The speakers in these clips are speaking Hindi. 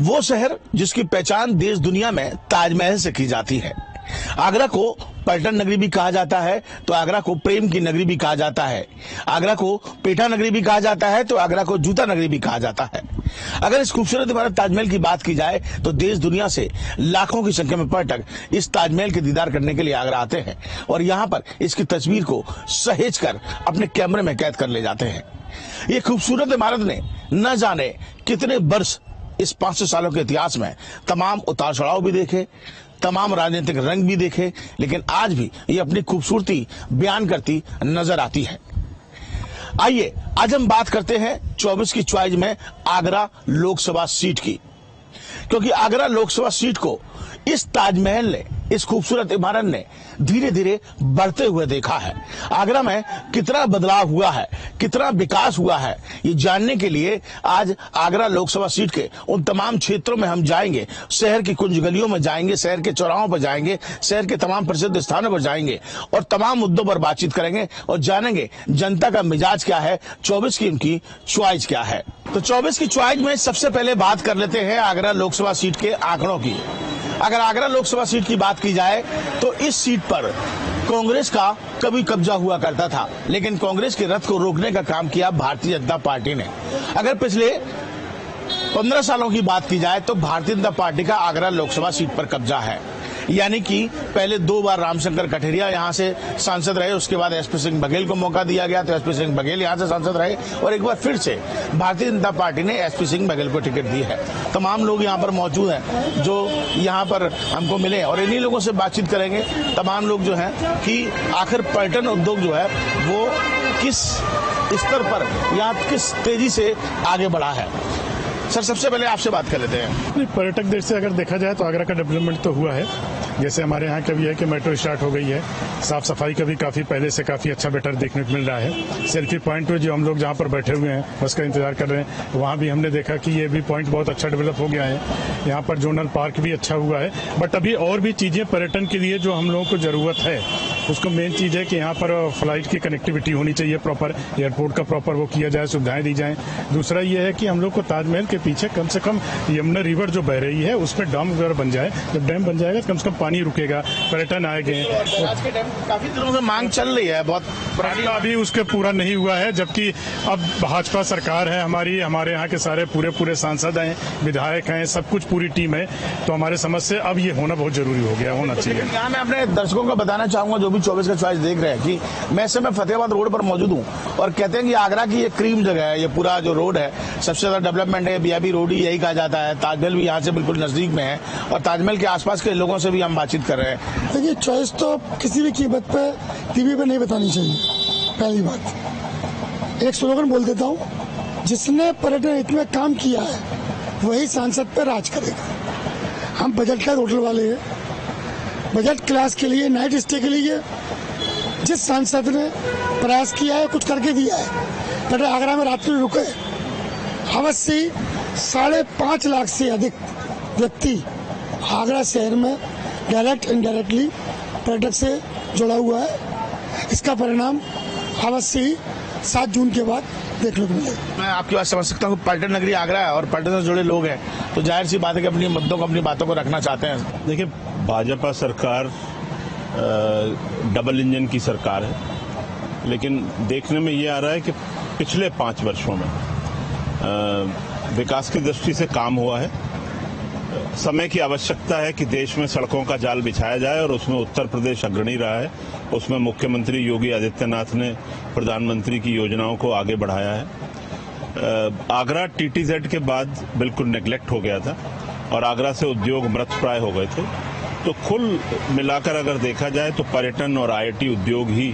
वो शहर जिसकी पहचान देश दुनिया में ताजमहल से की जाती है। आगरा को पर्यटन नगरी भी कहा जाता है तो आगरा को प्रेम की नगरी भी कहा जाता है। आगरा को पेठा नगरी भी कहा जाता है तो आगरा को जूता नगरी भी कहा जाता है। अगर इस खूबसूरत इमारत ताजमहल की बात की जाए तो देश दुनिया से लाखों की संख्या में पर्यटक इस ताजमहल के दीदार करने के लिए आगरा आते हैं और यहाँ पर इसकी तस्वीर को सहेज कर अपने कैमरे में कैद कर ले जाते हैं। ये खूबसूरत इमारत ने न जाने कितने वर्ष इस 500 सालों के इतिहास में तमाम उतार चढ़ाव भी देखे, तमाम राजनीतिक रंग भी देखे, लेकिन आज भी ये अपनी खूबसूरती बयान करती नजर आती है। आइए आज हम बात करते हैं 24 की चॉइस में आगरा लोकसभा सीट की, क्योंकि आगरा लोकसभा सीट को इस ताजमहल ने, इस खूबसूरत इमारत ने धीरे धीरे बढ़ते हुए देखा है। आगरा में कितना बदलाव हुआ है, कितना विकास हुआ है, ये जानने के लिए आज आगरा लोकसभा सीट के उन तमाम क्षेत्रों में हम जाएंगे। शहर की कुंज गलियों में जाएंगे, शहर के चौराहों पर जाएंगे, शहर के तमाम प्रसिद्ध स्थानों पर जाएंगे और तमाम मुद्दों पर बातचीत करेंगे और जानेंगे जनता का मिजाज क्या है, 24 की उनकी चॉइस क्या है। तो 24 की चॉइस में सबसे पहले बात कर लेते हैं आगरा लोकसभा सीट के आंकड़ों की। अगर आगरा लोकसभा सीट की बात की जाए तो इस सीट पर कांग्रेस का कभी कब्जा हुआ करता था, लेकिन कांग्रेस के रथ को रोकने का काम किया भारतीय जनता पार्टी ने। अगर पिछले 15 सालों की बात की जाए तो भारतीय जनता पार्टी का आगरा लोकसभा सीट पर कब्जा है, यानी कि पहले 2 बार रामशंकर कठेरिया यहां से सांसद रहे, उसके बाद एसपी सिंह बघेल को मौका दिया गया तो एसपी सिंह बघेल यहां से सांसद रहे और एक बार फिर से भारतीय जनता पार्टी ने एसपी सिंह बघेल को टिकट दी है। तमाम लोग यहां पर मौजूद हैं जो यहां पर हमको मिले और इन्हीं लोगों से बातचीत करेंगे। तमाम लोग जो हैं कि आखिर पर्यटन उद्योग जो है वो किस स्तर पर या किस तेजी से आगे बढ़ा है। सर, सबसे पहले आपसे बात कर लेते हैं। पर्यटक देश से अगर देखा जाए तो आगरा का डेवलपमेंट तो हुआ है। जैसे हमारे यहाँ का भी है कि मेट्रो स्टार्ट हो गई है, साफ सफाई का भी काफी पहले से काफी अच्छा बेटर देखने को मिल रहा है। सेल्फी पॉइंट पे जो हम लोग जहाँ पर बैठे हुए हैं बस का इंतजार कर रहे हैं, वहाँ भी हमने देखा कि ये भी पॉइंट बहुत अच्छा डेवलप हो गया है। यहाँ पर जोनल पार्क भी अच्छा हुआ है, बट अभी और भी चीजें पर्यटन के लिए जो हम लोगों को जरूरत है, उसको मेन चीज है कि यहाँ पर फ्लाइट की कनेक्टिविटी होनी चाहिए, प्रॉपर एयरपोर्ट का प्रॉपर वो किया जाए, सुविधाएं दी जाएं। दूसरा ये है कि हम लोग को ताजमहल के पीछे कम से कम यमुना रिवर जो बह रही है उसमें डैम वगैरह बन जाए। जब डैम बन जाएगा तो कम से कम पानी रुकेगा, पर्यटन आएंगे। आज के डैम काफी दिनों से मांग चल रही है, बहुत पुरानी, अभी उसके पूरा नहीं हुआ है, जबकि अब भाजपा सरकार है हमारी, हमारे यहाँ के सारे पूरे सांसद हैं, विधायक हैं, सब कुछ पूरी टीम है, तो हमारे समझ से अब ये होना बहुत जरूरी हो गया, होना चाहिए। यहाँ मैं अपने दर्शकों को बताना चाहूंगा जो भी 24 का चॉइस देख रहे हैं कि मैं इस समय फतेहाबाद रोड पर मौजूद हूँ और कहते हैं कि आगरा की ये क्रीम जगह है, ये पूरा जो रोड है सबसे ज्यादा डेवलपमेंट है, बीआईबी रोड ही यही कहा जाता है। ताजमहल भी यहाँ से बिल्कुल नजदीक में है और ताजमहल के आसपास के लोगों से भी हम बातचीत कर रहे हैं। देखिए, चॉइस तो किसी भी कीमत पे टीवी पे नहीं बतानी चाहिए। पहली बात, एक स्लोगन बोल देता हूँ, जिसने पर्यटन हित में काम किया है वही सांसद पे राज करेगा। हम बजट क्लास होटल वाले हैं, बजट क्लास के लिए, नाइट स्टे के लिए जिस सांसद ने प्रयास किया है, कुछ करके दिया है, पर्यटन आगरा में रात्रि रुके, अवश्य 5.5 लाख से अधिक व्यक्ति आगरा शहर में डायरेक्ट इनडायरेक्टली पर्यटक से जुड़ा हुआ है। इसका परिणाम अवश्य ही 7 जून के बाद देखने को मिलेगा। मैं आपकी बात समझ सकता हूँ, पर्यटन नगरी आगरा है और पर्यटन से जुड़े लोग हैं तो जाहिर सी बात है कि अपनी मुद्दों को, अपनी बातों को रखना चाहते हैं। देखिए, भाजपा सरकार डबल इंजन की सरकार है, लेकिन देखने में ये आ रहा है कि पिछले 5 वर्षों में विकास की दृष्टि से काम हुआ है। समय की आवश्यकता है कि देश में सड़कों का जाल बिछाया जाए और उसमें उत्तर प्रदेश अग्रणी रहा है। उसमें मुख्यमंत्री योगी आदित्यनाथ ने प्रधानमंत्री की योजनाओं को आगे बढ़ाया है। आगरा टीटीजेड के बाद बिल्कुल नेग्लेक्ट हो गया था और आगरा से उद्योग मृतप्राय हो गए थे। तो कुल मिलाकर अगर देखा जाए तो पर्यटन और आईटी उद्योग ही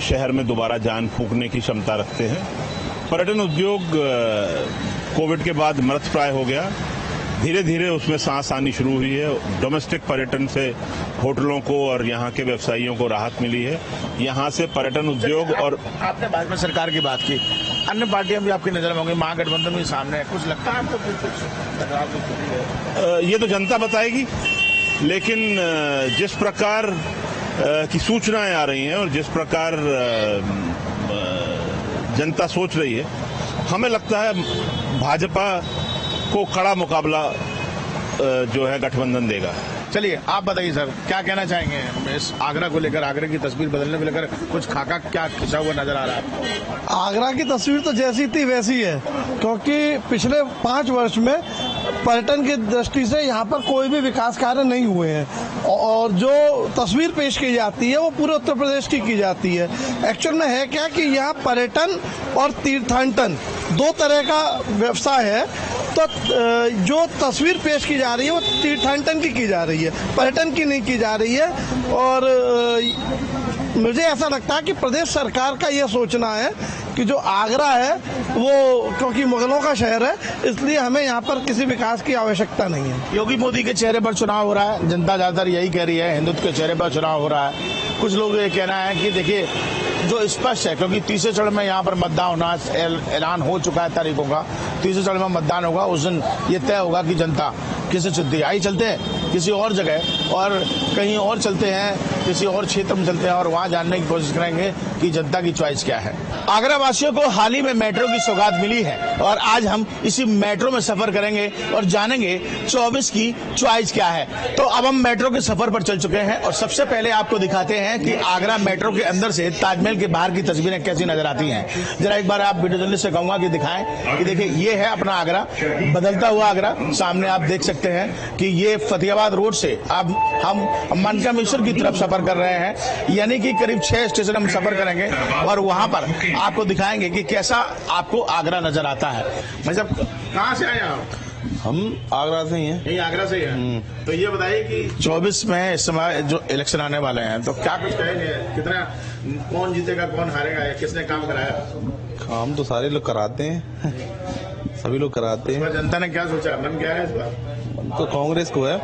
शहर में दोबारा जान फूंकने की क्षमता रखते हैं। पर्यटन उद्योग कोविड के बाद मृतप्राय हो गया, धीरे धीरे उसमें सांस आनी शुरू हुई है। डोमेस्टिक पर्यटन से होटलों को और यहाँ के व्यवसायियों को राहत मिली है। यहाँ से पर्यटन उद्योग और आपने भाजपा सरकार की बात की, अन्य पार्टियां भी आपकी नजर में होंगी, महागठबंधन भी सामने है, कुछ लगता है आपको? ये तो जनता बताएगी, लेकिन जिस प्रकार की सूचनाएं आ रही हैं और जिस प्रकार जनता सोच रही है, हमें लगता है भाजपा को कड़ा मुकाबला जो है गठबंधन देगा। चलिए आप बताइए सर, क्या कहना चाहेंगे इस आगरा को लेकर, आगरा की तस्वीर बदलने को लेकर? कुछ खाका क्या खिंचा हुआ नजर आ रहा है? आगरा की तस्वीर तो जैसी थी वैसी है, क्योंकि पिछले 5 वर्ष में पर्यटन की दृष्टि से यहाँ पर कोई भी विकास कार्य नहीं हुए हैं और जो तस्वीर पेश की जाती है वो पूरे उत्तर प्रदेश की जाती है। एक्चुअल में है क्या कि यहाँ पर्यटन और तीर्थाटन 2 तरह का व्यवसाय है, तो जो तस्वीर पेश की जा रही है वो तीर्थाटन की जा रही है, पर्यटन की नहीं की जा रही है। और मुझे ऐसा लगता है कि प्रदेश सरकार का ये सोचना है कि जो आगरा है वो क्योंकि मुगलों का शहर है, इसलिए हमें यहाँ पर किसी विकास की आवश्यकता नहीं है। योगी मोदी के चेहरे पर चुनाव हो रहा है, जनता ज्यादातर यही कह रही है, हिंदुत्व के चेहरे पर चुनाव हो रहा है। कुछ लोग ये कहना है कि देखिए जो स्पष्ट है, क्योंकि तीसरे चरण में यहाँ पर मतदान होना ऐलान हो चुका है तारीखों का, तीसरे चरण में मतदान होगा, उस दिन ये तय होगा कि जनता किसे चुनती है। आई चलते हैं किसी और जगह और कहीं और चलते हैं, किसी और क्षेत्र में चलते हैं और वहां जानने की कोशिश करेंगे कि जनता की चॉइस क्या है। आगरा वासियों को हाल ही में मेट्रो की सौगात मिली है और आज हम इसी मेट्रो में सफर करेंगे और जानेंगे 24 की चॉइस क्या है। तो अब हम मेट्रो के सफर पर चल चुके हैं और सबसे पहले आपको दिखाते हैं कि आगरा मेट्रो के अंदर से ताजमहल के बाहर की तस्वीरें कैसी नजर आती हैं। जरा एक बार आप वीडियो जर्नलिस्ट से कहूंगा कि दिखाएं कि देखिए ये है अपना आगरा, बदलता हुआ आगरा। सामने आप देख सकते हैं कि ये फतेहाबाद रोड से अब हम मनकामेश्वर की तरफ सफर कर रहे हैं, यानी कि करीब 6 स्टेशन हम सफर करेंगे और वहां पर आपको दिखाएंगे कि कैसा आपको आगरा नजर आता है। भाई साहब कहाँ से आए आप? हम आगरा से ही हैं। यही आगरा से ही है। तो ये बताइए कि 24 में इस समय जो इलेक्शन आने वाले हैं तो क्या कुछ कहेंगे, कितना कौन जीतेगा कौन हारेगा, किसने काम कराया? काम तो सारे लोग कराते हैं, सभी लोग कराते हैं। जनता ने क्या सोचा, मन क्या है इस बार? तो कांग्रेस को है।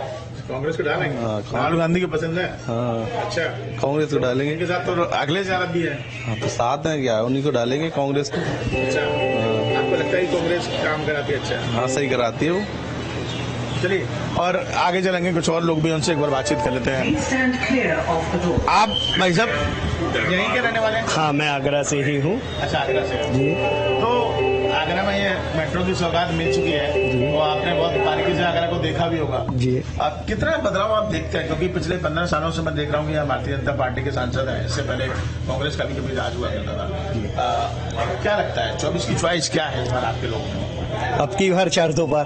कांग्रेस को डालेंगे? हाँ, राहुल गांधी की पसंद है। हाँ, अच्छा, कांग्रेस को डालेंगे। इनके साथ तो अगले साल भी है। हाँ, तो साथ है क्या, उन्हीं को डालेंगे कांग्रेस को। अच्छा, आपको लगता है कांग्रेस काम कराती है? अच्छा, हाँ सही कराती है वो। चलिए और आगे चलेंगे, कुछ और लोग भी, उनसे एक बार बातचीत कर लेते हैं। आप भाई साहब यहीं के रहने वाले हैं? हाँ, मैं आगरा से ही हूँ। अच्छा, आगरा से जी। तो आगरा में ये मेट्रो की सौगात मिल चुकी है, तो आपने बहुत बारीकी से आगरा को देखा भी होगा जी। आप कितना बदलाव आप देखते हैं, क्योंकि पिछले 15 सालों से मैं देख रहा हूँ कि भारतीय जनता पार्टी के सांसद हैं, इससे पहले कांग्रेस का भी कभी राज हुआ करता था। क्या लगता है 24 की चॉइस क्या है इस बार आपके लोगों में? अब की बार 4 तो पार,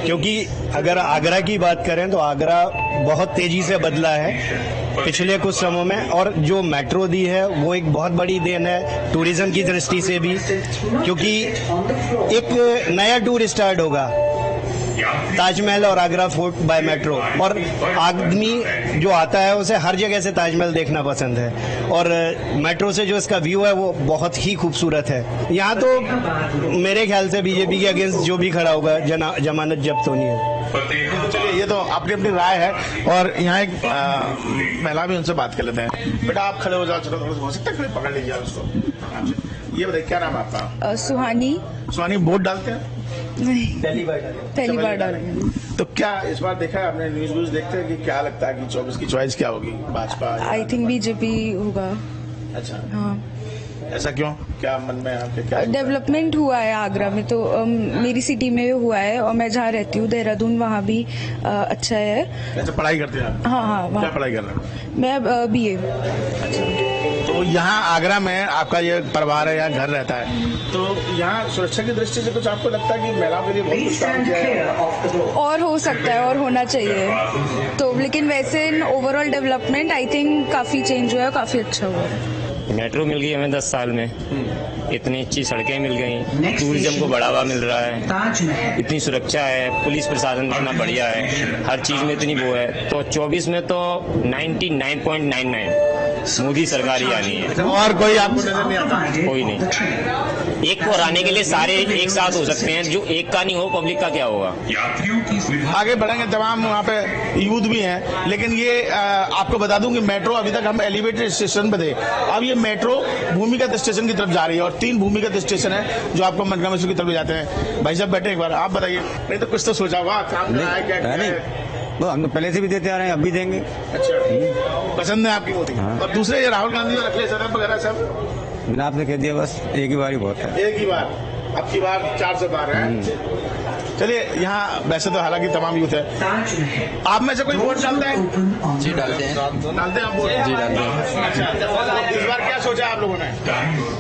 क्योंकि अगर आगरा की बात करें तो आगरा बहुत तेजी से बदला है पिछले कुछ समय में, और जो मेट्रो दी है वो एक बहुत बड़ी देन है टूरिज्म की दृष्टि से भी, क्योंकि एक नया टूर स्टार्ट होगा, ताजमहल और आगरा फोर्ट बाय मेट्रो, और आदमी जो आता है उसे हर जगह से ताजमहल देखना पसंद है, और मेट्रो से जो इसका व्यू है वो बहुत ही खूबसूरत है। यहाँ तो मेरे ख्याल से बीजेपी के अगेंस्ट जो भी खड़ा होगा जमानत जब्त होनी है। चलिए, ये तो अपनी अपनी राय है और यहाँ एक महिला भी, उनसे बात कर लेते हैं। बेटा आप खड़े हो जाओ, चलो हो सकता है खड़े पकड़ लीजिए उसको। ये बताइए क्या नाम है आपका? सुहानी। सुहानी, वोट डालते हैं? नहीं, पहली बार डाल रही हूँ। तो क्या इस बार देखा है आपने, न्यूज व्यूज देखते हैं कि क्या लगता है कि 24 की चॉइस क्या होगी? भाजपा? आई थिंक बीजेपी होगा। अच्छा, हाँ। ऐसा क्यों, क्या मन में आपके क्या? डेवलपमेंट हुआ है आगरा में, तो मेरी सिटी में हुआ है, और मैं जहाँ रहती हूँ देहरादून, वहाँ भी अच्छा है। अच्छा, पढ़ाई करते हैं आप? हाँ, क्या पढ़ाई कर रहे हैं? मैं BA। तो यहाँ आगरा में आपका ये परिवार है, यहाँ घर रहता है, तो यहाँ सुरक्षा की दृष्टि से कुछ आपको लगता है कि महिलाओं के लिए बहुत कुछ काम किया है? और हो सकता है और होना चाहिए, तो लेकिन वैसे in overall development I think काफी चेंज हुआ है, काफी अच्छा हुआ है। मेट्रो मिल गई हमें 10 साल में, इतनी अच्छी सड़कें मिल गई, टूरिज्म को बढ़ावा मिल रहा है, इतनी सुरक्षा है, पुलिस प्रशासन इतना बढ़िया है, हर चीज में इतनी वो है। तो 24 में तो 99.99 मोदी सरकार ही आनी है। और कोई आपको नजर नहीं आता? कोई नहीं, एक को हराने के लिए सारे एक साथ हो सकते हैं, जो एक का नहीं हो पब्लिक का क्या होगा? आगे बढ़ेंगे, तमाम वहाँ पे यूथ भी हैं, लेकिन ये आपको बता दूं कि मेट्रो, अभी तक हम एलिवेटेड स्टेशन पे थे, अब ये मेट्रो भूमिगत स्टेशन की तरफ जा रही है, और 3 भूमिगत स्टेशन है जो आपको मनकामेश्वर की तरफ ले जाते हैं। भाई साहब बैठे, एक बार आप बताइए। नहीं तो कुछ तो सोचा हुआ काम क्या है? वो हम तो पहले से भी देते आ रहे हैं, अब भी देंगे। अच्छा, पसंद है आपकी मोदी? हाँ। और दूसरे ये राहुल गांधी और अखिलेश यादव वगैरह सब? मैंने आपने कह दिया, बस एक ही बार ही बहुत है। एक ही बार, अब की बार 4 से पार है। चलिए, यहाँ वैसे तो हालांकि तमाम यूथ है, आप में से कोई वोट डालता है? जी डालते हैं। डालते हैं आप वोट? जी डालते हैं। अच्छा, इस बार क्या सोचा आप लोगों ने?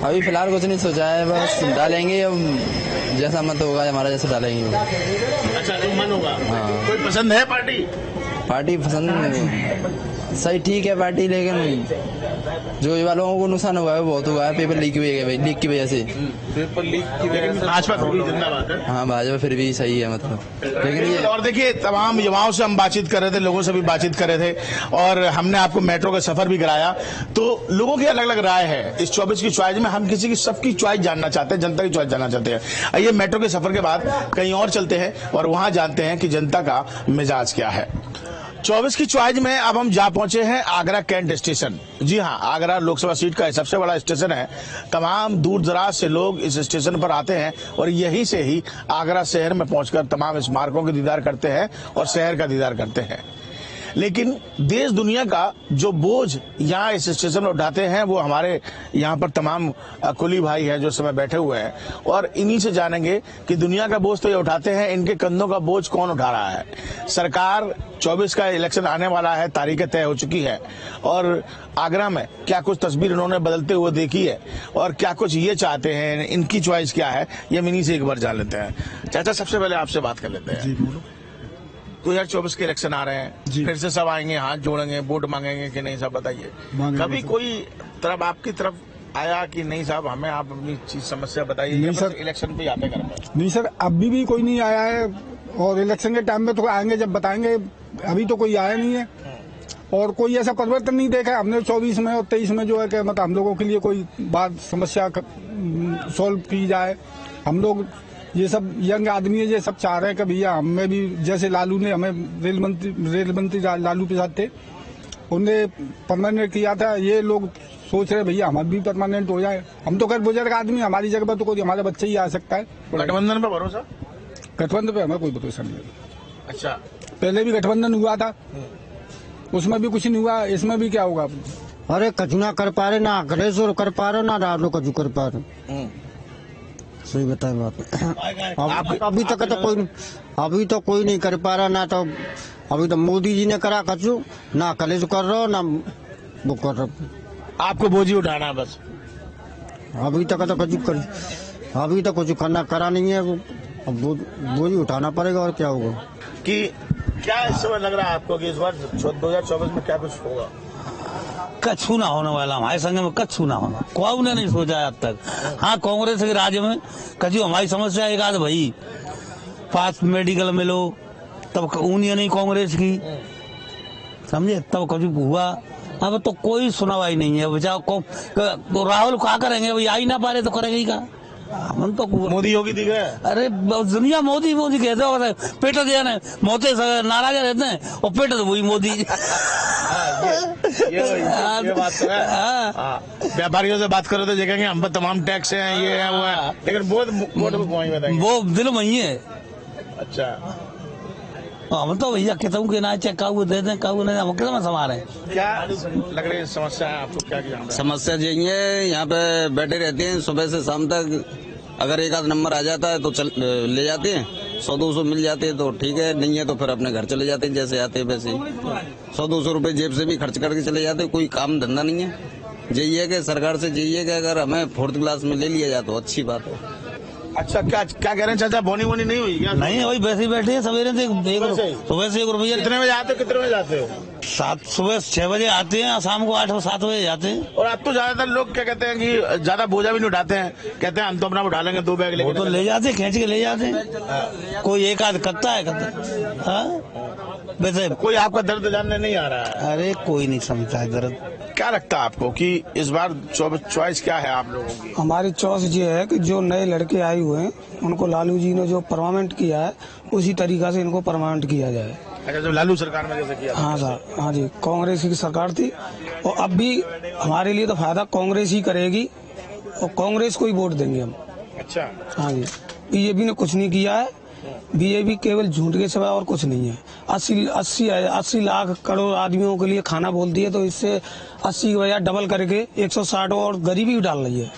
अभी फिलहाल कुछ नहीं सोचा है, बस डालेंगे, अब जैसा मत होगा हमारा जैसा डालेंगे। अच्छा, जो मन होगा। हाँ। कोई पसंद है पार्टी? पार्टी पसंद सही ठीक है पार्टी, लेकिन जो युवा लोगों को नुकसान हुआ है बहुत हुआ है पेपर लीक की वजह से। पेपर लीक की वजह से भाजपा जिंदाबाद है। हाँ भाजपा फिर भी सही है, मतलब लेकिन ये और देखिए, तमाम युवाओं से हम बातचीत कर रहे थे, लोगों से भी बातचीत कर रहे थे, और हमने आपको मेट्रो का सफर भी कराया, तो लोगों की अलग अलग राय है इस 24 की चॉइस में। हम किसी की सबकी चॉइस जानना चाहते हैं, जनता की चॉइस जानना चाहते हैं। आइए मेट्रो के सफर के बाद कहीं और चलते हैं और वहां जानते हैं कि जनता का मिजाज क्या है। 24 की चॉइस में अब हम जा पहुंचे हैं आगरा कैंट स्टेशन। जी हां, आगरा लोकसभा सीट का सबसे बड़ा स्टेशन है। तमाम दूर दराज से लोग इस स्टेशन पर आते हैं और यहीं से ही आगरा शहर में पहुंचकर तमाम स्मारकों के दीदार करते हैं और शहर का दीदार करते हैं। लेकिन देश दुनिया का जो बोझ यहाँ इस स्टेशन पर उठाते हैं, वो हमारे यहाँ पर तमाम कुली भाई हैं जो समय बैठे हुए हैं, और इन्हीं से जानेंगे कि दुनिया का बोझ तो ये उठाते हैं, इनके कंधों का बोझ कौन उठा रहा है। सरकार 24 का इलेक्शन आने वाला है, तारीखें तय हो चुकी है, और आगरा में क्या कुछ तस्वीर इन्होंने बदलते हुए देखी है और क्या कुछ ये चाहते हैं, इनकी चॉइस क्या है, ये हम इन्हीं से एक बार जान लेते हैं। चाचा, सबसे पहले आपसे बात कर लेते हैं। 2024 के इलेक्शन आ रहे हैं, फिर से सब आएंगे, हाथ जोड़ेंगे, वोट मांगेंगे कि नहीं, सब बताइए। कभी कोई तरफ आपकी तरफ आया कि नहीं साहब हमें आप अपनी चीज समस्या बताइए? नहीं सर, इलेक्शन पे आते कर नहीं सर, अभी भी कोई नहीं आया है, और इलेक्शन के टाइम में तो आएंगे जब बताएंगे, अभी तो कोई आया नहीं है और कोई ऐसा परिवर्तन नहीं देखा हमने 24 में और 23 में, जो है कि मतलब हम लोगों के लिए कोई बात समस्या सॉल्व की जाए। हम लोग ये सब यंग आदमी है, ये सब चाह रहे हैं कि भैया हमें भी, जैसे लालू ने हमें रेल मंत्री लालू प्रसाद थे, उन्हें परमानेंट किया था, ये लोग सोच रहे भैया हमारा भी परमानेंट हो जाए। हम तो खैर बुजुर्ग आदमी, हमारी जगह पर तो कोई हमारा बच्चा ही आ सकता है। गठबंधन पे भरोसा? गठबंधन पे हमें कोई भरोसा नहीं है। अच्छा, पहले भी गठबंधन हुआ था, उसमें भी कुछ नहीं हुआ, इसमें भी क्या होगा? अरे कछु ना कर पा रहे, ना अखिलेश कर पा रहे, ना राहुल कछु कर पा रहे। सही बताए बात। अभी तक तो कोई नहीं कर पा रहा, ना तो अभी तो मोदी जी ने करा कछु, ना अखिलेश कर रहा हो, ना वो कर रहा। आपको बोझी उठाना है बस? अभी तक तो कुछ करना करा नहीं है, अब बोझी उठाना पड़ेगा और क्या होगा। कि क्या इस समय लग रहा है आपको कि इस बार 2024 में क्या कुछ होगा? कछु ना होने वाला, हमारे संग में कछु ना होना, कोई ने नहीं सोचा है अब तक। हाँ, कांग्रेस के राज्य में कछु हमारी समस्या एक आध भाई पास मेडिकल में लो, तब यूनियन ही कांग्रेस की, समझे, तब कछु हुआ। अब तो कोई सुनवाई नहीं है। तो राहुल क्या करेंगे, वही आ ही ना पा रहे तो करेंगे ही क्या? हम तो मोदी योगी दिख रहा है। अरे दुनिया मोदी मोदी कहते हो, पेट देना मोते नाराज रहते हैं और पेट तो वही मोदी। ये बात तो है। व्यापारियों से बात करो तो देखेंगे हम पर तमाम टैक्स हैं, ये है वो है, लेकिन वो दिल में ही है। अच्छा, हम तो भैया कहता हूँ कि ना चेक काऊ दे दें, काऊ नहीं, हम कितना समा रहे हैं। क्या लग रही है समस्या है आपको? क्या समस्या यही है, यहाँ पे बैठे रहते हैं सुबह से शाम तक, अगर एक आध नंबर आ जाता है तो ले जाते हैं, 100-200 मिल जाते हैं तो ठीक है, नहीं है तो फिर अपने घर चले जाते हैं, जैसे आते हैं वैसे 100-200 रुपए जेब से भी खर्च करके चले जाते हैं। कोई काम धंधा नहीं है। यही है कि सरकार से यही है कि अगर हमें 4th क्लास में ले लिया जाए तो अच्छी बात है। अच्छा, क्या कह रहे हैं चाचा, बोनी वोनी नहीं हुई क्या? नहीं, वही वैसे ही बैठे हैं सवेरे से, सुबह से 1 रुपया। कितने बजे आते हो, कितने बजे जाते हो? सुबह 6 बजे आते हैं, शाम को 8-7 बजे जाते हैं। और अब तो ज्यादातर लोग क्या कहते हैं कि ज्यादा बोझा भी नहीं उठाते हैं, कहते हैं हम तो अपना उठा लेंगे 2 बैग लेके। तो ले जाते, खींच के ले जाते हैं। कोई एक आध करता है वैसे कोई आपका दर्द जानने नहीं आ रहा है? अरे कोई नहीं समझता है दर्द। क्या लगता है आपको कि इस बार चॉइस क्या है आप लोगों की? हमारी चॉइस ये है कि जो नए लड़के आए हुए हैं उनको लालू जी ने जो परमानेंट किया है उसी तरीका से इनको परमानेंट किया जाए। अच्छा, जो लालू सरकार में जैसे किया? हाँ सर, हाँ जी, कांग्रेस की सरकार थी और अब भी हमारे लिए तो फायदा कांग्रेस ही करेगी और कांग्रेस को ही वोट देंगे हम। अच्छा, हाँ जी, बीजेपी ने कुछ नहीं किया है, बीजेपी केवल झूठ के सिवाय और कुछ नहीं है। 80 लाख करोड़ आदमियों के लिए खाना बोलती है, तो इससे 80 की बजाय डबल करके 160 और गरीबी भी डाल रही है।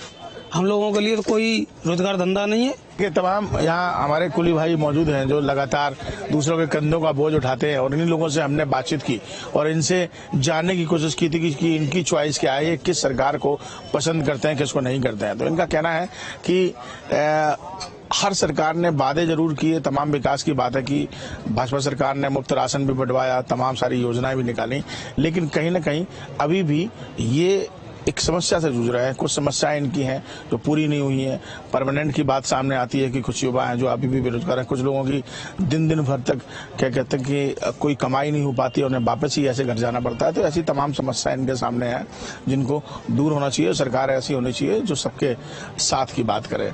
हम लोगों के लिए तो कोई रोजगार धंधा नहीं है, कि तमाम यहाँ हमारे कुली भाई मौजूद हैं जो लगातार दूसरों के कंधों का बोझ उठाते हैं, और इन्हीं लोगों से हमने बातचीत की और इनसे जानने की कोशिश की थी कि इनकी चॉइस क्या है, किस सरकार को पसंद करते हैं, किसको नहीं करते हैं। तो इनका कहना है कि हर सरकार ने वादे जरूर किए, तमाम विकास की बातें की, भाजपा सरकार ने मुफ्त राशन भी बंटवाया, तमाम सारी योजनाएं भी निकाली, लेकिन कहीं ना कहीं अभी भी ये एक समस्या से जूझ रहे हैं। कुछ समस्याएं इनकी हैं जो पूरी नहीं हुई हैं। परमानेंट की बात सामने आती है कि कुछ युवा हैं जो अभी भी बेरोजगार हैं, कुछ लोगों की दिन भर तक क्या कहते हैं कि कोई कमाई नहीं हो पाती है, उन्हें वापस ही ऐसे घर जाना पड़ता है। तो ऐसी तमाम समस्याएं इनके सामने हैं जिनको दूर होना चाहिए। सरकार ऐसी होनी चाहिए जो सबके साथ की बात करे।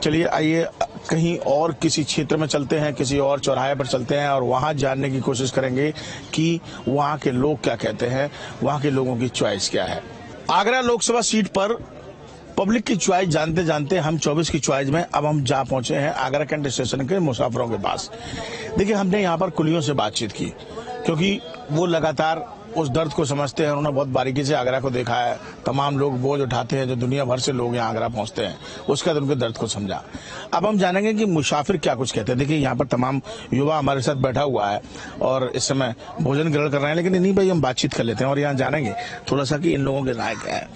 चलिए आइए कहीं और किसी क्षेत्र में चलते हैं, किसी और चौराहे पर चलते हैं और वहां जानने की कोशिश करेंगे कि वहां के लोग क्या कहते हैं, वहां के लोगों की चॉइस क्या है। आगरा लोकसभा सीट पर पब्लिक की चॉइस जानते जानते हम 24 की चॉइस में अब हम जा पहुंचे हैं आगरा कैंट स्टेशन के मुसाफिरों के पास। देखिए, हमने यहाँ पर कुलियों से बातचीत की क्योंकि वो लगातार उस दर्द को समझते हैं। उन्होंने बहुत बारीकी से आगरा को देखा है। तमाम लोग बोझ उठाते हैं जो दुनिया भर से लोग यहाँ आगरा पहुंचते हैं, उसके बाद उनके दर्द को समझा। अब हम जानेंगे कि मुसाफिर क्या कुछ कहते हैं। देखिए, यहाँ पर तमाम युवा हमारे साथ बैठा हुआ है और इस समय भोजन ग्रहण कर रहे हैं, लेकिन नहीं भाई हम बातचीत कर लेते हैं और यहाँ जानेंगे थोड़ा सा कि इन लोगों के राय क्या है।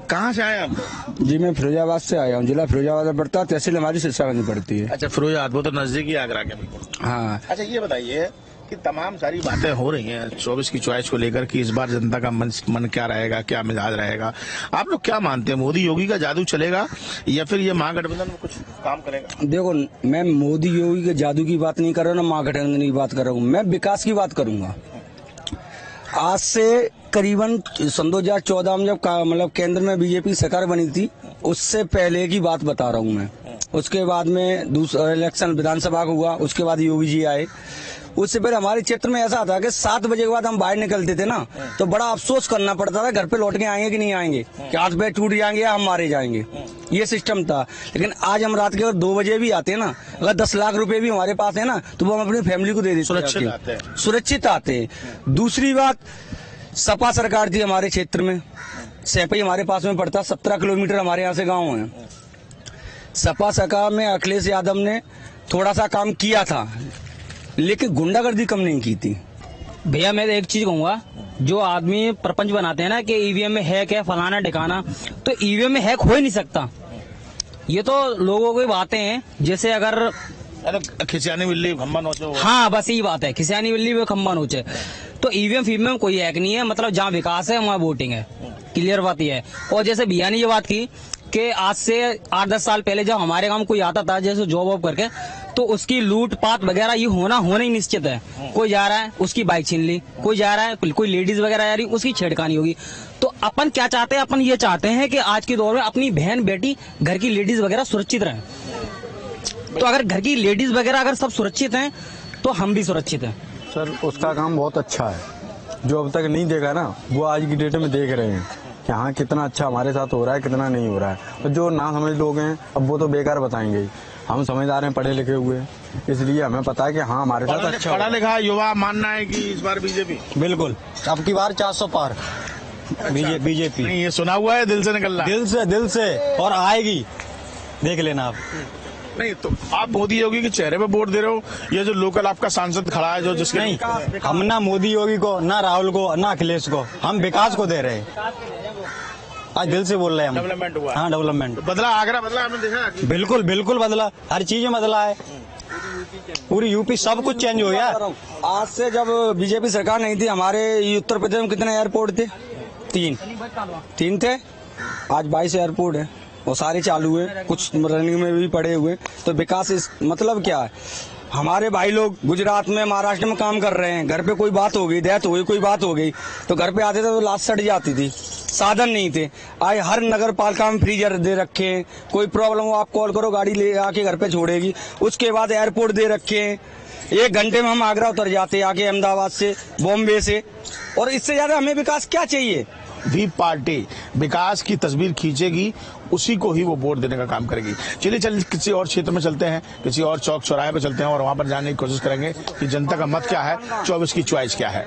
कहाँ से आए आप? जी, मैं फिरोजाबाद से आया हूँ। जिला फिरोजाबाद में पड़ता है, तहसील हमारी सिरसागंज पड़ती है। अच्छा, फिरोजाबाद, वो तो नजदीक ही आगरा के बिल्कुल। हाँ। अच्छा, ये बताइए कि तमाम सारी बातें हो रही हैं 24 की चॉइस को लेकर कि इस बार जनता का मन क्या रहेगा, क्या मिजाज रहेगा, आप लोग क्या मानते हैं? मोदी योगी का जादू चलेगा या फिर ये महागठबंधन में कुछ काम करेगा? देखो, मैं मोदी योगी के जादू की बात नहीं कर रहा हूँ, ना महागठबंधन की बात कर रहा हूँ। मैं विकास की बात करूंगा। आज से करीबन सन 2014 में जब मतलब केंद्र में बीजेपी सरकार बनी थी, उससे पहले की बात बता रहा हूँ मैं। उसके बाद में दूसरा इलेक्शन विधानसभा का हुआ, उसके बाद योगी जी आए। उससे पहले हमारे क्षेत्र में ऐसा था कि 7 बजे के बाद हम बाहर निकलते थे ना, तो बड़ा अफसोस करना पड़ता था घर पे लौट के आएंगे कि नहीं आएंगे, कि हाथ पैर टूट जाएंगे या हम मारे जाएंगे, ये सिस्टम था। लेकिन आज हम रात के अगर 2 बजे भी आते हैं ना, अगर 10 लाख रुपए भी हमारे पास है ना, तो वो हम अपनी फैमिली को दे देते, सुरक्षित आते हैं। दूसरी बात, सपा सरकार थी हमारे क्षेत्र में, सैपई हमारे पास में पड़ता, 17 किलोमीटर हमारे यहाँ से गाँव है। सपा सरकार में अखिलेश यादव ने थोड़ा सा काम किया था, लेकिन गुंडागर्दी कम नहीं की थी। भैया मैं एक चीज कहूंगा, जो आदमी प्रपंच बनाते हैं ना कि ईवीएम में हैक है फलाना ठिकाना, तो ईवीएम में हैक हो ही नहीं सकता। ये तो लोगों की बातें हैं। जैसे अगर खिसियानी बिल्ली खम्बा नोचे, हाँ बस यही बात है, खिसियानी बिल्ली में खम्बा नोचे। तो ईवीएम फीवीएम में कोई हैक नहीं है, मतलब जहाँ विकास है वहाँ वोटिंग है, क्लियर बात यह है। और जैसे भैया ने ये बात की कि आज से 8-10 साल पहले जब हमारे गांव कोई आता था जैसे जॉब वॉब करके, तो उसकी लूटपाट वगैरह ये होना ही निश्चित है। कोई जा रहा है उसकी बाइक छीन ली, कोई जा रहा है कोई लेडीज वगैरह जा रही उसकी छेड़खानी होगी। तो अपन क्या चाहते हैं? अपन ये चाहते हैं कि आज के दौर में अपनी बहन बेटी घर की लेडीज वगैरह सुरक्षित रहें। तो अगर घर की लेडीज वगैरह अगर सब सुरक्षित हैं तो हम भी सुरक्षित हैं। सर, उसका काम बहुत अच्छा है। जो अब तक नहीं देखा ना, वो आज की डेट में देख रहे हैं कि हाँ कितना अच्छा हमारे साथ हो रहा है, कितना नहीं हो रहा है। तो जो ना समझ लोग हैं अब वो तो बेकार बताएंगे। हम समझदार हैं, पढ़े लिखे हुए, इसलिए हमें पता है कि हाँ हमारे साथ अच्छा पढ़ा लिखा युवा मानना है कि इस बार बीजेपी, बिल्कुल अब की बार 400 पार बीजेपी। नहीं, ये सुना हुआ है, दिल से निकल रहा है, दिल से और आएगी, देख लेना आप। नहीं तो आप मोदी योगी के चेहरे पे वोट दे रहे हो, ये जो लोकल आपका सांसद खड़ा है जो जिसके नहीं, हम ना मोदी योगी को, ना राहुल को, ना अखिलेश को, हम विकास को दे रहे हैं। आज दिल से बोल रहे हैं हम। डेवलपमेंट हुआ, हाँ डेवलपमेंट बदला, आगरा बदला, आपने देखा? बिल्कुल बिल्कुल बदला, हर चीज में बदला है। पूरी यूपी सब कुछ चेंज हो गया। आज से जब बीजेपी सरकार नहीं थी, हमारे उत्तर प्रदेश में कितने एयरपोर्ट थे? 3 थे। आज 22 एयरपोर्ट है, वो सारे चालू हुए, कुछ रनिंग में भी पड़े हुए। तो विकास इस मतलब क्या है? हमारे भाई लोग गुजरात में, महाराष्ट्र में काम कर रहे हैं, घर पे कोई बात हो गई, डेथ हो गई, कोई बात हो गई, तो घर पे आते थे तो लाश सट जाती थी, साधन नहीं थे। आज हर नगर पालिका में फ्रीजर दे रखे हैं, कोई प्रॉब्लम हो आप कॉल करो, गाड़ी ले आके घर पे छोड़ेगी। उसके बाद एयरपोर्ट दे रखे हैं, 1 घंटे में हम आगरा उतर जाते हैं, आके अहमदाबाद से, बॉम्बे से। और इससे ज्यादा हमें विकास क्या चाहिए? भी पार्टी विकास की तस्वीर खींचेगी उसी को ही वो वोट देने का काम करेगी। चलिए किसी और क्षेत्र में चलते हैं, किसी और चौक चौराहे पे चलते हैं और वहां पर जानने की कोशिश करेंगे कि जनता का मत क्या है, 24 की चॉइस क्या है।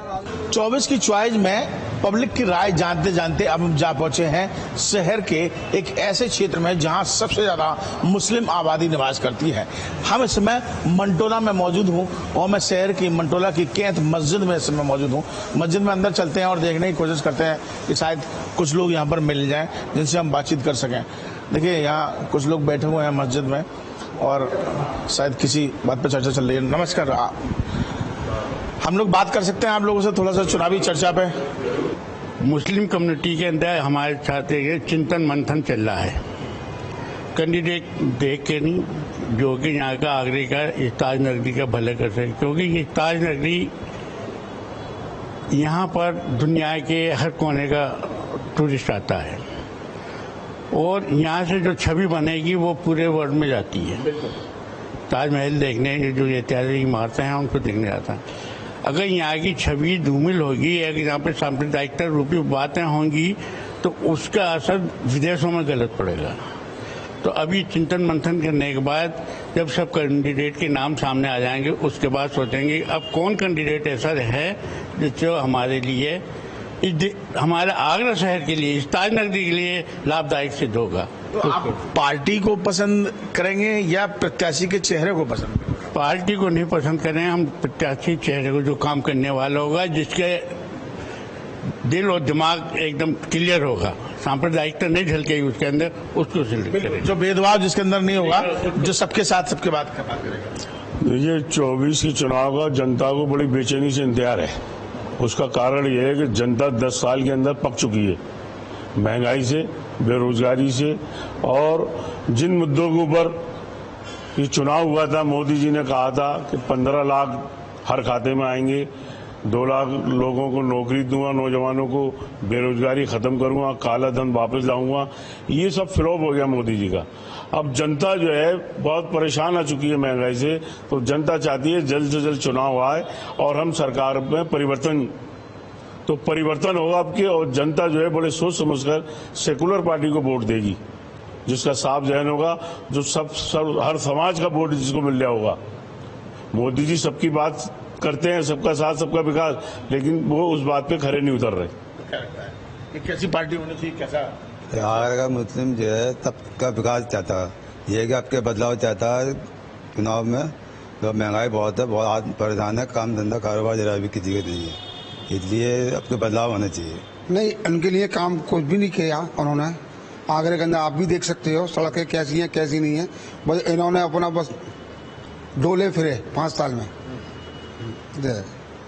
24 की चॉइस में पब्लिक की राय जानते जानते अब हम जा पहुंचे हैं शहर के एक ऐसे क्षेत्र में जहां सबसे ज्यादा मुस्लिम आबादी निवास करती है। हम इस समय मंटोला में मौजूद हूं और मैं शहर की मंटोला की कैंत मस्जिद में इस समय मौजूद हूं। मस्जिद में अंदर चलते हैं और देखने की कोशिश करते हैं कि शायद कुछ लोग यहाँ पर मिल जाएं जिनसे हम बातचीत कर सकें। देखिए यहाँ कुछ लोग बैठे हुए हैं मस्जिद में और शायद किसी बात पर चर्चा चल रही है। नमस्कार, हम लोग बात कर सकते हैं आप लोगों से थोड़ा सा चुनावी चर्चा पे? मुस्लिम कम्युनिटी के अंदर हमारे साथ चिंतन मंथन चल रहा है। कैंडिडेट देख के नहीं, जो कि यहाँ का आगरे का ताज नगरी का भला कर सके, क्योंकि ये ताज नगरी यहाँ पर दुनिया के हर कोने का टूरिस्ट आता है और यहाँ से जो छवि बनेगी वो पूरे वर्ल्ड में जाती है। ताजमहल देखने, जो ऐतिहासिक इमारतें हैं उनको देखने जाता है। अगर यहाँ की छवि धूमिल होगी, अगर यहाँ पे सांप्रदायिकता रूपी बातें होंगी तो उसका असर विदेशों में गलत पड़ेगा। तो अभी चिंतन मंथन करने के बाद जब सब कैंडिडेट के नाम सामने आ जाएंगे उसके बाद सोचेंगे अब कौन कैंडिडेट ऐसा है जो हमारे लिए, हमारे आगरा शहर के लिए, इस ताज नगरी के लिए लाभदायक सिद्ध होगा। तो आप पार्टी को पसंद करेंगे या प्रत्याशी के चेहरे को पसंद? पार्टी को नहीं पसंद करें हम, प्रत्याशी चेहरे को जो काम करने वाला होगा, जिसके दिल और दिमाग एकदम क्लियर होगा, सांप्रदायिकता नहीं झलकेगी उसके अंदर, उसको सिलेक्ट करें। जो भेदभाव जिसके अंदर नहीं होगा, जो सबके साथ सबके बात करेगा। ये 24 की चुनाव का जनता को बड़ी बेचैनी से इंतजार है। उसका कारण ये है कि जनता 10 साल के अंदर पक चुकी है, महंगाई से, बेरोजगारी से, और जिन मुद्दों के ऊपर ये चुनाव हुआ था, मोदी जी ने कहा था कि 15 लाख हर खाते में आएंगे, 2 लाख लोगों को नौकरी दूंगा, नौजवानों को बेरोजगारी खत्म करूंगा, काला धन वापस लाऊंगा, ये सब फ्लॉप हो गया मोदी जी का। अब जनता जो है बहुत परेशान आ चुकी है महंगाई से, तो जनता चाहती है जल्द से जल्द चुनाव आए और हम सरकार में परिवर्तन, तो परिवर्तन होगा आपके, और जनता जो है बड़े सोच समझकर सेकुलर पार्टी को वोट देगी, जिसका साफ जहन होगा, जो सब हर समाज का वोट जिसको मिल रहा होगा। मोदी जी सबकी बात करते हैं, सबका साथ सबका विकास, लेकिन वो उस बात पे खरे नहीं उतर रहे। कैसी पार्टी होनी चाहिए, कैसा? आगरा का मुस्लिम जो है सबका विकास चाहता है, ये कि आपके बदलाव चाहता है चुनाव में। तो महंगाई बहुत है, बहुत आदमी परेशान है, काम धंधा कारोबार जरा भी किसी का नहीं है, इसलिए अब तो बदलाव होना चाहिए। नहीं, उनके लिए काम कुछ भी नहीं किया उन्होंने। आगरे के अंदर आप भी देख सकते हो सड़कें कैसी हैं कैसी नहीं है, बस इन्होंने अपना बस डोले फिरे 5 साल में,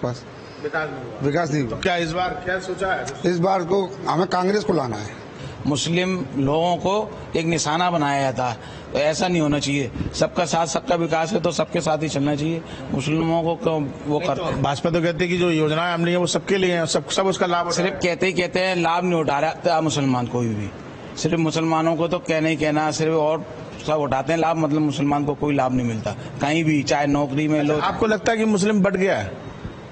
बस विकास नहीं। तो क्या इस बार क्या सोचा है? इस बार को हमें कांग्रेस को लाना है। मुस्लिम लोगों को एक निशाना बनाया जाता है, तो ऐसा नहीं होना चाहिए। सबका साथ सबका विकास है तो सबके साथ ही चलना चाहिए। मुस्लिमों को क्यों वो करते हैं? भाजपा तो कहते हैं कि जो योजनाएं हमने वो सबके लिए हैं, सब उसका लाभ। सिर्फ कहते हैं, लाभ नहीं उठा रहा मुसलमान कोई भी। सिर्फ मुसलमानों को तो कहना ही कहना, सिर्फ और सब उठाते हैं लाभ, मतलब मुसलमान को कोई लाभ नहीं मिलता कहीं भी, चाहे नौकरी में लो। आपको लगता है कि मुस्लिम बढ़ गया है?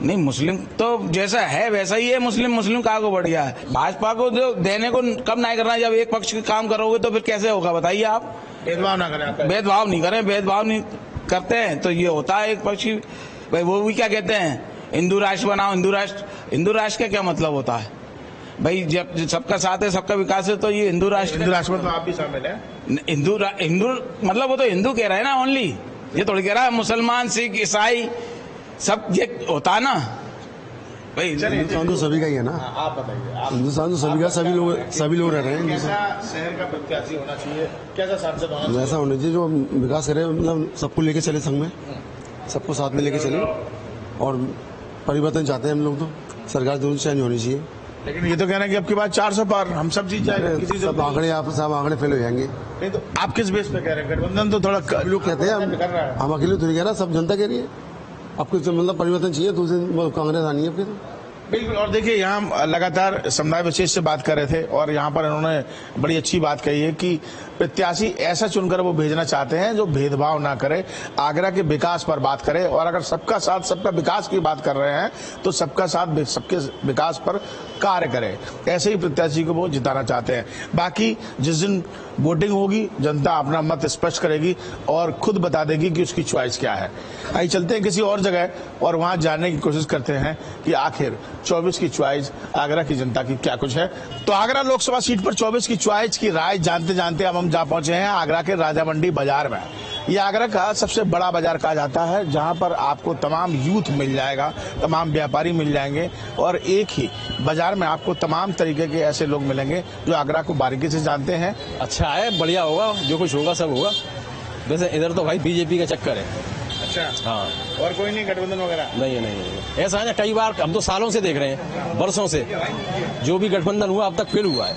नहीं, मुस्लिम तो जैसा है वैसा ही है। मुस्लिम कहाँ को बढ़ गया है? भाजपा को जो देने को कब नहीं करना है, जब एक पक्ष के काम करोगे तो फिर कैसे होगा बताइए आप? भेदभाव ना करें, भेदभाव नहीं करें, भेदभाव नहीं करते हैं तो ये होता है एक पक्षी। भाई वो भी क्या कहते हैं, हिंदू राष्ट्र बनाओ, हिंदू राष्ट्र का क्या मतलब होता है भाई? जब सबका साथ है सबका विकास है तो ये हिंदू राष्ट्र में तो आप भी शामिल है। हिंदू मतलब वो तो हिंदू कह रहा है ना ओनली, ये थोड़ी कह रहा है मुसलमान सिख ईसाई सब ये होता है ना भाई। हिंदुस्तान तो सभी का ही है ना। आप बताइए। हिंदुस्तान तो सभी का, सभी लोग रह रहे हैं। कैसा शहर का प्रत्याशी होना चाहिए, कैसा सांसद होना चाहिए? ऐसा होना चाहिए जो विकास करे, मतलब सबको लेके चले, संग में सबको साथ में लेके चले, और परिवर्तन चाहते हैं हम लोग। तो सरकार दोनों चेंज होनी चाहिए। लेकिन ये तो कहना है कि आपके बाद 400 पार, हम सब जीत जाएंगे। किसी सब आंकड़े, आप सब आंकड़े फेल हो जाएंगे। नहीं तो आप किस बेस पे कह रहे हैं? गठबंधन तो थोड़ा लोग कहते हैं, हम अकेले तो नहीं कह रहा, सब जनता कह रही है। आपको मतलब परिवर्तन चाहिए तो कांग्रेस आनी है फिर। बिल्कुल। और देखिए यहाँ लगातार समुदाय विशेष से बात कर रहे थे और यहाँ पर उन्होंने बड़ी अच्छी बात कही है कि प्रत्याशी ऐसा चुनकर वो भेजना चाहते हैं जो भेदभाव ना करे, आगरा के विकास पर बात करे। और अगर सबका साथ सबका विकास की बात कर रहे हैं तो सबका साथ सबके विकास पर कार्य करे। ऐसे ही प्रत्याशी को वो जिताना चाहते हैं। बाकी जिस दिन वोटिंग होगी जनता अपना मत स्पष्ट करेगी और खुद बता देगी कि उसकी चॉइस क्या है। आइए चलते हैं किसी और जगह और वहां जानने की कोशिश करते हैं कि आखिर 24 की चॉइस आगरा की जनता की क्या कुछ है। तो आगरा लोकसभा सीट पर 24 की चॉइस की राय जानते जानते अब हम जा पहुंचे हैं आगरा के राजा मंडी बाजार में। ये आगरा का सबसे बड़ा बाजार कहा जाता है, जहां पर आपको तमाम यूथ मिल जाएगा, तमाम व्यापारी मिल जाएंगे और एक ही बाजार में आपको तमाम तरीके के ऐसे लोग मिलेंगे जो आगरा को बारीकी से जानते हैं। अच्छा है, बढ़िया होगा, जो कुछ होगा सब होगा। वैसे इधर तो भाई बीजेपी का चक्कर है। अच्छा, हाँ, और कोई नहीं गठबंधन वगैरह नहीं। ऐसा है ना, कई बार हम तो सालों से देख रहे हैं, वर्षों से जो भी गठबंधन हुआ अब तक फेल हुआ है,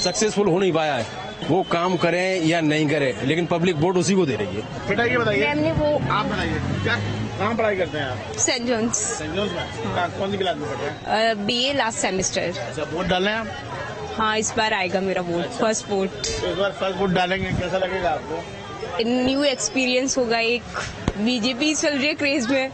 सक्सेसफुल हो नहीं पाया है। वो काम करें या नहीं करें, लेकिन पब्लिक वोट उसी को दे रही है। बेटा ये बताइए, आप बताइए क्या कहाँ पढ़ाई करते हैं आप? Saint Jones. सेंट जोन्स में कौन सी क्लास में पढ़ते हैं? BA last semester. अच्छा, वोट डाल रहे हैं आप? हाँ, इस बार आएगा मेरा वोट, फर्स्ट वोट। इस बार फर्स्ट वोट डालेंगे, कैसा लगेगा आपको? न्यू एक्सपीरियंस होगा, एक बीजेपी चल रही है क्रेज में।